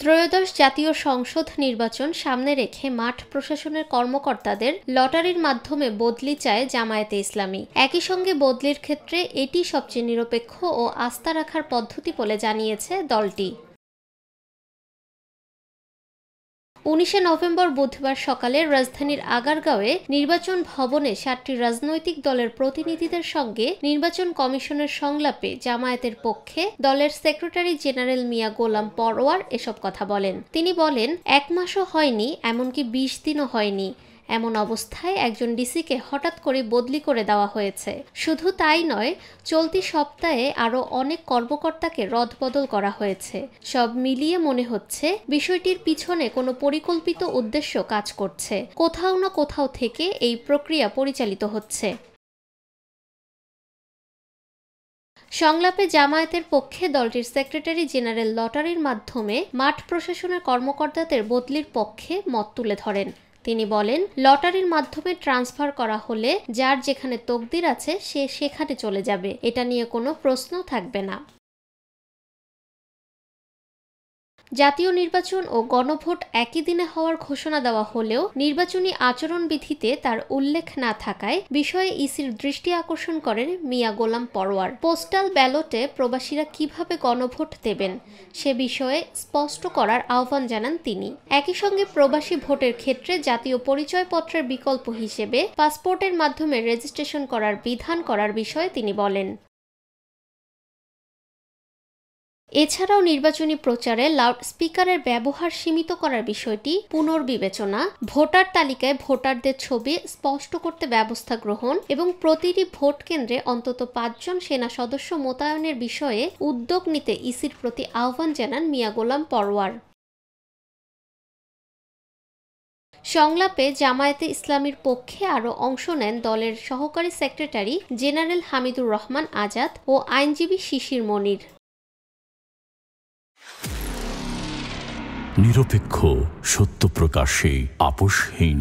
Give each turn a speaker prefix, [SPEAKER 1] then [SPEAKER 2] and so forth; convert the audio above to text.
[SPEAKER 1] ত্রয়োদশ জাতীয় সংসদ নির্বাচন সামনে রেখে মাঠ প্রশাসনের কর্মকর্তাদের লটারির মাধ্যমে বদলি চায় জামায়াতে ইসলামী। একই সঙ্গে বদলির ক্ষেত্রে এটি সবচেয়ে নিরপেক্ষ ও আস্থা রাখার পদ্ধতি বলে জানিয়েছে দলটি। 19 নভেম্বর বুধবার সকালে রাজধানীর আগারগাঁওয়ে নির্বাচন ভবনে 7টি রাজনৈতিক দলের প্রতিনিধিদের সঙ্গে নির্বাচন কমিশনের সংলাপে জামায়াতের পক্ষে দলের সেক্রেটারি জেনারেল মিয়া গোলাম পরোয়ার এসব কথা বলেন। তিনি বলেন, 1 মাসও হয়নি, এমনকি 20 দিনও হয়নি, এমন অবস্থায় একজন ডিসিকে হঠাৎ করে বদলি করে দেওয়া হয়েছে। শুধু তাই নয়, চলতি সপ্তাহে আরও অনেক কর্মকর্তাকে রদবদল করা হয়েছে। সব মিলিয়ে মনে হচ্ছে বিষয়টির পিছনে কোনো পরিকল্পিত উদ্দেশ্য কাজ করছে। কোথাও না কোথাও থেকে এই প্রক্রিয়া পরিচালিত হচ্ছে। সংলাপে জামায়াতের পক্ষে দলটির সেক্রেটারি জেনারেল লটারির মাধ্যমে মাঠ প্রশাসনের কর্মকর্তাদের বদলির পক্ষে মত তুলে ধরেন। তিনি বলেন, লটারির মাধ্যমে ট্রান্সফার করা হলে যার যেখানে তকদির আছে সে সেখানে চলে যাবে, এটা নিয়ে কোনো প্রশ্ন থাকবে না। জাতীয় নির্বাচন ও গণভোট একই দিনে হওয়ার ঘোষণা দেওয়া হলেও নির্বাচনী আচরণবিধিতে তার উল্লেখ না থাকায় বিষয়ে ইসির দৃষ্টি আকর্ষণ করেন মিয়া গোলাম পরোয়ার। পোস্টাল ব্যালটে প্রবাসীরা কিভাবে গণভোট দেবেন সে বিষয়ে স্পষ্ট করার আহ্বান জানান তিনি। একই সঙ্গে প্রবাসী ভোটের ক্ষেত্রে জাতীয় পরিচয়পত্রের বিকল্প হিসেবে পাসপোর্টের মাধ্যমে রেজিস্ট্রেশন করার বিধান করার বিষয়ে তিনি বলেন। এছাড়াও নির্বাচনী প্রচারে লাউড স্পিকারের ব্যবহার সীমিত করার বিষয়টি পুনর্বিবেচনা, ভোটার তালিকায় ভোটারদের ছবি স্পষ্ট করতে ব্যবস্থা গ্রহণ এবং প্রতিটি ভোট কেন্দ্রে অন্তত 5 জন সেনা সদস্য মোতায়েনের বিষয়ে উদ্যোগ নিতে ইসির প্রতি আহ্বান জানান মিয়া গোলাম পরোয়ার। সংলাপে জামায়াতে ইসলামীর পক্ষে আরও অংশ নেন দলের সহকারী সেক্রেটারি জেনারেল হামিদুর রহমান আজাদ ও আইনজীবী শিশির মনির।
[SPEAKER 2] নিরপেক্ষ, সত্য প্রকাশে আপোষহীন।